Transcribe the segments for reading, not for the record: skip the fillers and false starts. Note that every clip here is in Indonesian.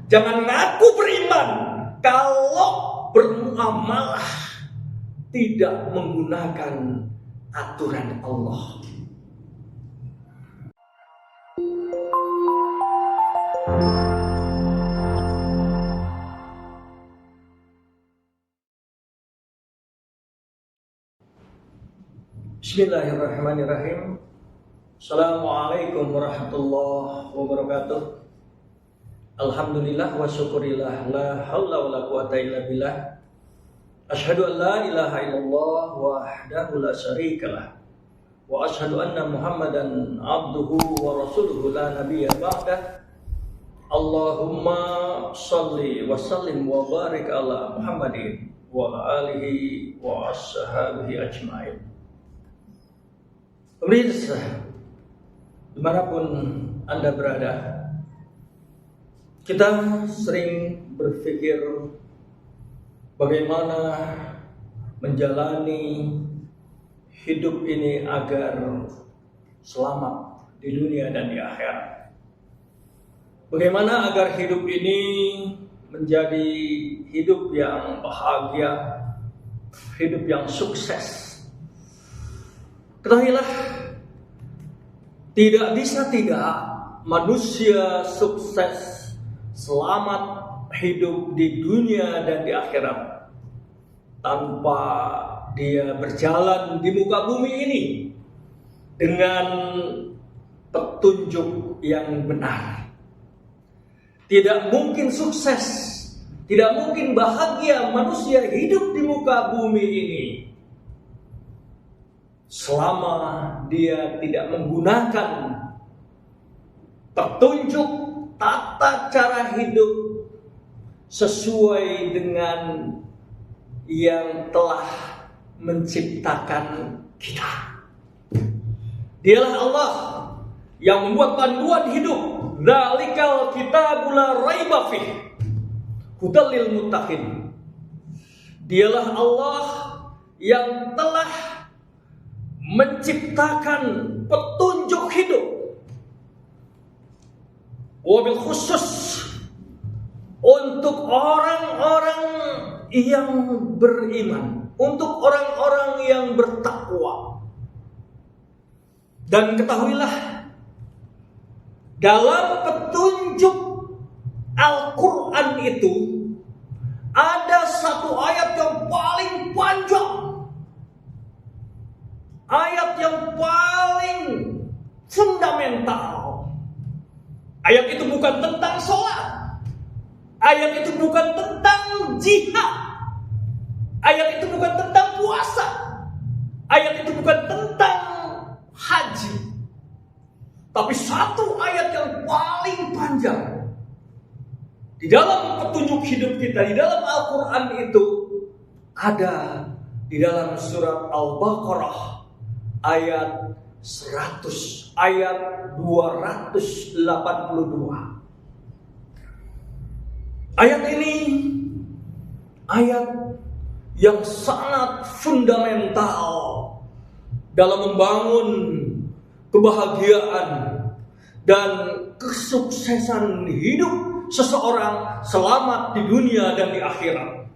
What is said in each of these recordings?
Jangan ngaku beriman kalau bermuamalah tidak menggunakan aturan Allah. Bismillahirrahmanirrahim. Assalamualaikum warahmatullahi wabarakatuh. Alhamdulillah wa syukurillah, la haula wa la quwata illa billah. Asyhadu an la ilaha illallah wahdahu la syarikalah wa asyhadu anna Muhammadan abduhu wa rasuluhu la nabiyya ba'dah. Allahumma shalli wa sallim wa barik ala Muhammadin wa alihi wa ashabihi ajmain. Pemirsa, dimanapun Anda berada, kita sering berpikir bagaimana menjalani hidup ini agar selamat di dunia dan di akhirat. Bagaimana agar hidup ini menjadi hidup yang bahagia, hidup yang sukses. Ketahuilah, tidak bisa tidak manusia sukses selamat hidup di dunia dan di akhirat tanpa dia berjalan di muka bumi ini dengan petunjuk yang benar. Tidak mungkin sukses, tidak mungkin bahagia manusia hidup di muka bumi ini selama dia tidak menggunakan petunjuk tata cara hidup sesuai dengan yang telah menciptakan kita. Dialah Allah yang membuat panduan hidup. Dzalikal kitabul la raiba fih hudal lil muttaqin. Dialah Allah yang telah menciptakan petunjuk hidup, wabil khusus untuk orang-orang yang beriman, untuk orang-orang yang bertakwa. Dan ketahuilah, dalam petunjuk Al-Quran itu ada satu ayat yang paling panjang, ayat yang paling fundamental. Ayat itu bukan tentang sholat, ayat itu bukan tentang jihad, ayat itu bukan tentang puasa, ayat itu bukan tentang haji. Tapi satu ayat yang paling panjang di dalam petunjuk hidup kita, di dalam Al-Quran itu ada di dalam surat Al-Baqarah ayat 100, ayat 282. Ayat ini ayat yang sangat fundamental dalam membangun kebahagiaan dan kesuksesan hidup seseorang selamat di dunia dan di akhirat.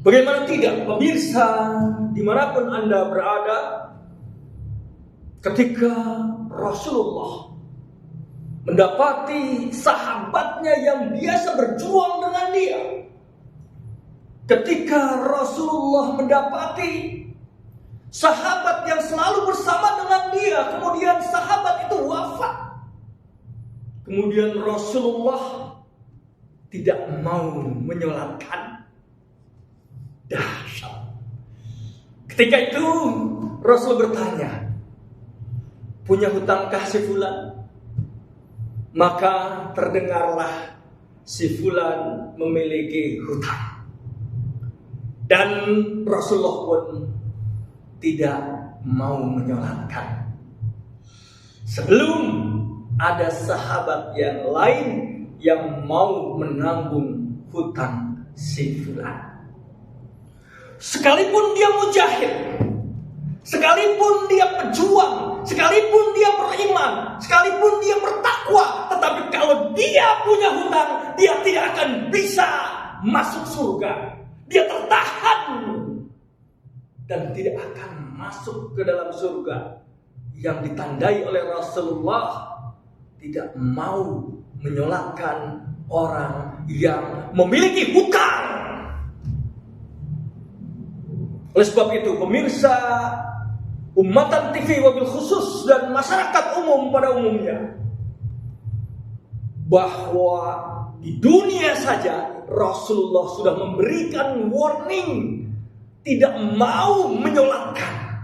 Bagaimana tidak, pemirsa dimanapun Anda berada, ketika Rasulullah mendapati sahabatnya yang biasa berjuang dengan dia, ketika Rasulullah mendapati sahabat yang selalu bersama dengan dia, kemudian sahabat itu wafat, kemudian Rasulullah tidak mau menyolatkan. Dahsyat. Ketika itu Rasul bertanya, punya hutangkah si fulan? Maka terdengarlah si fulan memiliki hutang. Dan Rasulullah pun tidak mau menyolatkan sebelum ada sahabat yang lain yang mau menanggung hutang si fulan. Sekalipun dia mujahid, sekalipun dia pejuang, sekalipun dia beriman, sekalipun dia bertakwa, tetapi kalau dia punya hutang, dia tidak akan bisa masuk surga. Dia tertahan dan tidak akan masuk ke dalam surga, yang ditandai oleh Rasulullah tidak mau menyolatkan orang yang memiliki hutang. Oleh sebab itu, pemirsa Ummatan TV wabil khusus dan masyarakat umum pada umumnya, bahwa di dunia saja Rasulullah sudah memberikan warning tidak mau menyolatkan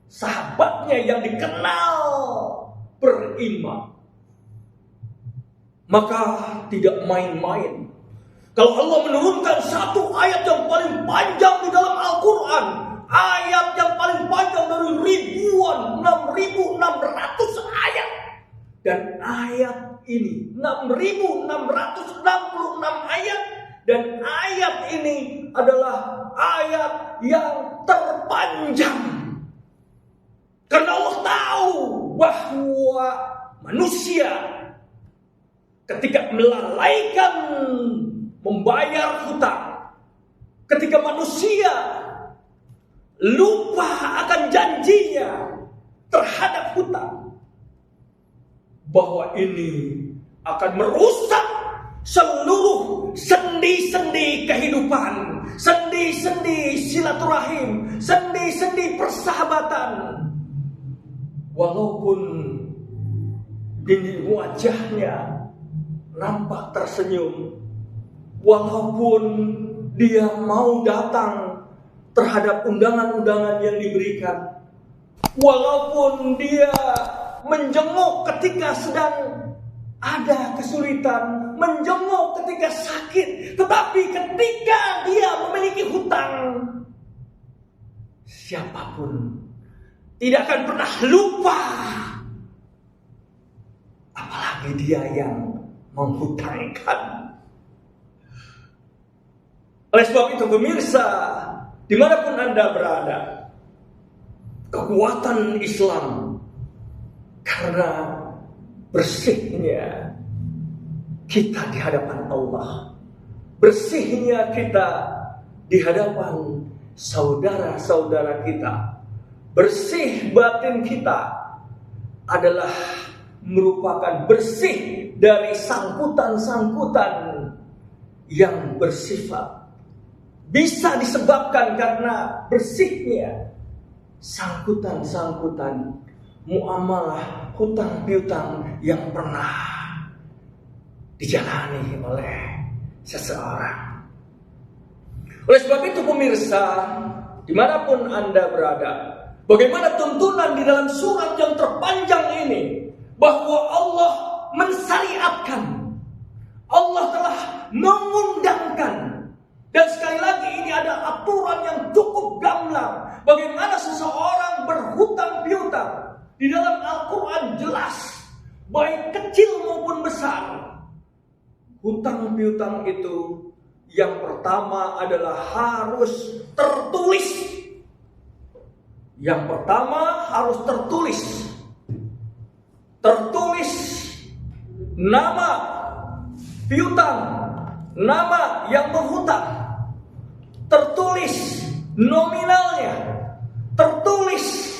sahabatnya yang dikenal beriman. Maka tidak main-main. Kalau Allah menurunkan satu ayat yang paling panjang di dalam Al-Quran, ayat yang paling panjang dari ribuan, 6.600 ayat, dan ayat ini 6.666 ayat, dan ayat ini adalah ayat yang terpanjang. Karena Allah tahu bahwa manusia ketika melalaikan membayar hutang, ketika manusia lupa akan janjinya terhadap hutang, bahwa ini akan merusak seluruh sendi-sendi kehidupan, sendi-sendi silaturahim, sendi-sendi persahabatan. Walaupun di wajahnya nampak tersenyum, walaupun dia mau datang terhadap undangan-undangan yang diberikan, walaupun dia menjenguk ketika sedang ada kesulitan, menjenguk ketika sakit, tetapi ketika dia memiliki hutang, siapapun tidak akan pernah lupa, apalagi dia yang menghutangkan. Oleh sebab itu, pemirsa, dimanapun Anda berada, kekuatan Islam karena bersihnya kita di hadapan Allah, bersihnya kita di hadapan saudara-saudara kita, bersih batin kita adalah merupakan bersih dari sangkutan-sangkutan yang bersifat bisa disebabkan karena bersihnya sangkutan-sangkutan muamalah hutang piutang yang pernah dijalani oleh seseorang. Oleh sebab itu, pemirsa, dimanapun Anda berada, bagaimana tuntunan di dalam surat yang terpanjang ini, bahwa Allah mensyariatkan, Allah telah mengundangkan, dan sekali lagi ini ada aturan yang cukup gamblang. Bagaimana seseorang berhutang piutang, di dalam Al-Quran jelas, baik kecil maupun besar. Hutang piutang itu yang pertama adalah harus tertulis. Yang pertama harus tertulis. Tertulis nama piutang, nama yang berhutang, tertulis nominalnya, tertulis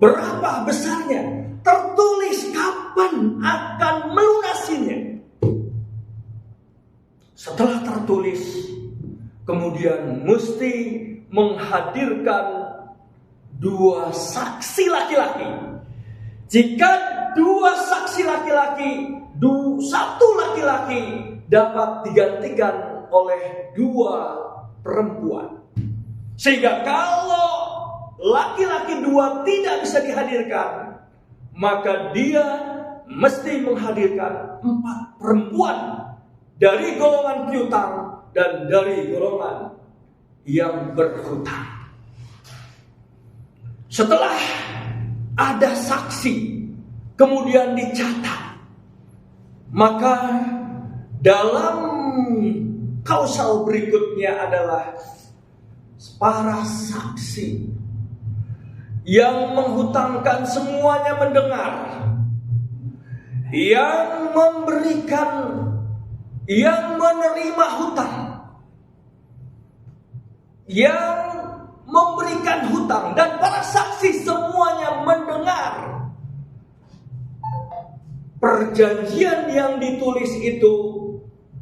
berapa besarnya, tertulis kapan akan melunasinya. Setelah tertulis, kemudian mesti menghadirkan 2 saksi laki-laki. Jika 2 saksi laki-laki, 1 laki-laki dapat digantikan oleh 2 perempuan. Sehingga kalau laki-laki 2 tidak bisa dihadirkan, maka dia mesti menghadirkan 4 perempuan dari golongan piutang dan dari golongan yang berhutang. Setelah ada saksi, kemudian dicatat, maka dalam kausal berikutnya adalah para saksi yang menghutangkan semuanya mendengar, yang memberikan, yang menerima hutang, yang memberikan hutang, dan para saksi semuanya mendengar. Perjanjian yang ditulis itu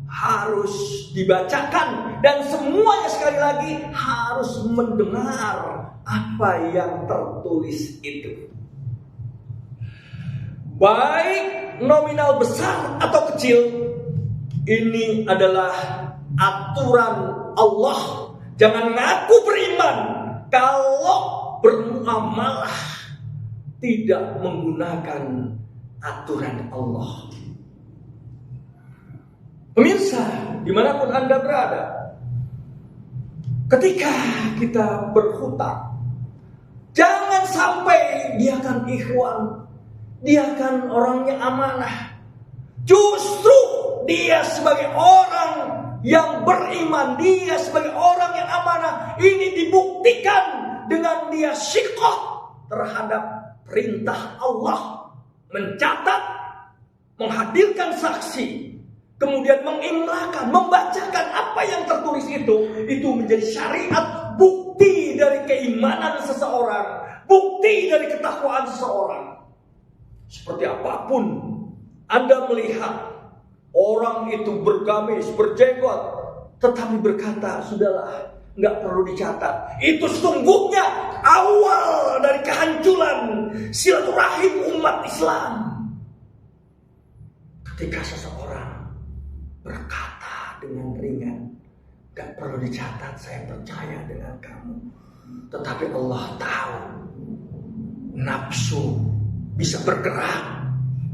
harus dibacakan, dan semuanya sekali lagi harus mendengar apa yang tertulis itu. Baik nominal besar atau kecil, ini adalah aturan Allah. Jangan ngaku beriman kalau bermuamalah tidak menggunakan aturan Allah. Pemirsa, dimanapun Anda berada, ketika kita berhutang, jangan sampai dia kan ikhwan, dia kan orangnya amanah. Justru dia sebagai orang yang beriman, dia sebagai orang yang amanah, ini dibuktikan dengan dia syiqah terhadap perintah Allah. Mencatat, menghadirkan saksi, kemudian mengimlakan, membacakan apa yang tertulis itu menjadi syariat, bukti dari keimanan seseorang, bukti dari ketakwaan seseorang. Seperti apapun Anda melihat orang itu bergamis, berjenggot, tetapi berkata, sudahlah, nggak perlu dicatat. Itu sesungguhnya awal dari kehancuran silaturahim umat Islam. Ketika seseorang berkata dengan ringan, nggak perlu dicatat, saya percaya dengan kamu. Tetapi Allah tahu nafsu bisa bergerak,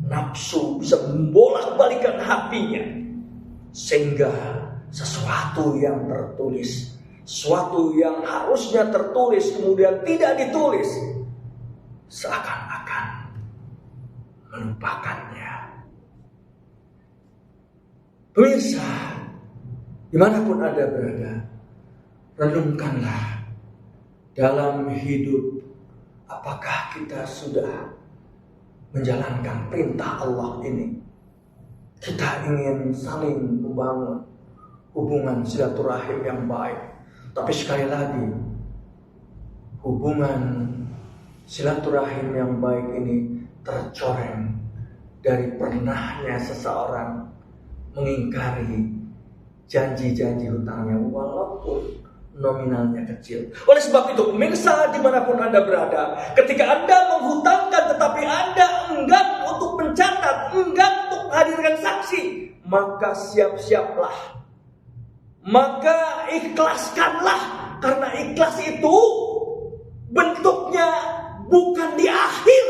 nafsu bisa membolak-balikan hatinya, sehingga sesuatu yang tertulis, sesuatu yang harusnya tertulis kemudian tidak ditulis, seakan-akan melupakannya. Pemirsa, dimanapun Anda berada, renungkanlah dalam hidup, apakah kita sudah menjalankan perintah Allah ini. Kita ingin saling membangun hubungan silaturahim yang baik. Tapi sekali lagi, hubungan silaturahim yang baik ini tercoreng dari pernahnya seseorang mengingkari janji-janji hutangnya walaupun nominalnya kecil. Oleh sebab itu, pemirsa dimanapun Anda berada, ketika Anda menghutangkan tetapi Anda enggan untuk mencatat, enggan untuk menghadirkan saksi, maka siap-siaplah, maka ikhlaskanlah. Karena ikhlas itu bentuknya bukan di akhir.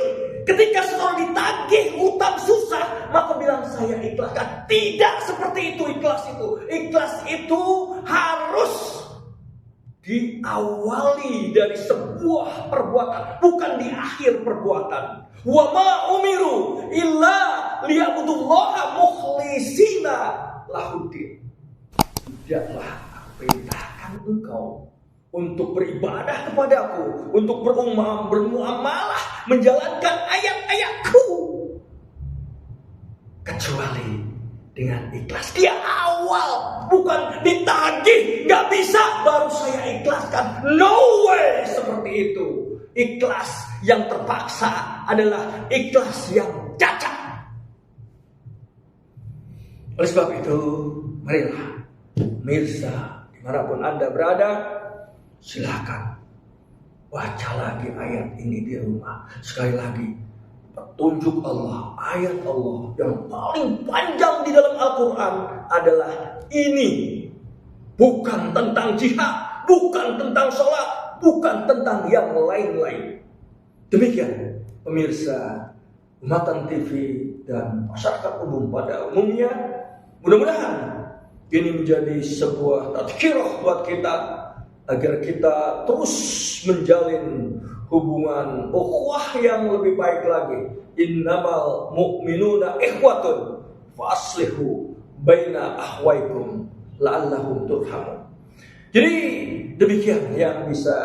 Ketika seorang ditagih hutang susah, maka bilang saya ikhlaskan. Tidak seperti itu ikhlas itu. Ikhlas itu harus diawali dari sebuah perbuatan, bukan di akhir perbuatan. Wa ma umiru illa liya'budullaha mukhlisina lahuddin. Tidaklah aku perintahkan engkau untuk beribadah kepadaku, untuk bermuamalah, menjalankan ayat-ayatku, kecuali dengan ikhlas. Dia awal, bukan ditagih, gak bisa baru saya ikhlaskan. No way seperti itu. Ikhlas yang terpaksa adalah ikhlas yang cacat. Oleh sebab itu, marilah mirsa dimanapun Anda berada, silakan baca lagi ayat ini di rumah. Sekali lagi, petunjuk Allah, ayat Allah yang paling panjang di dalam Al-Quran adalah ini. Bukan tentang jihad, bukan tentang sholat, bukan tentang yang lain-lain. Demikian pemirsa Umatan TV dan masyarakat umum pada umumnya. Mudah-mudahan ini menjadi sebuah tadhkirah buat kita agar kita terus menjalin hubungan ukhuwah yang lebih baik lagi. Innamal mu'minuna ikhwatun faslihu baina akhwaikum la'allahum turhamun. Jadi demikian yang bisa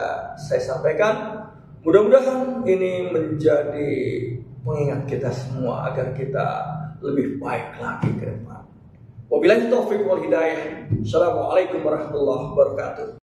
saya sampaikan. Mudah-mudahan ini menjadi pengingat kita semua agar kita lebih baik lagi ke depan. Wabillahi taufiq wal hidayah. Assalamualaikum warahmatullahi wabarakatuh.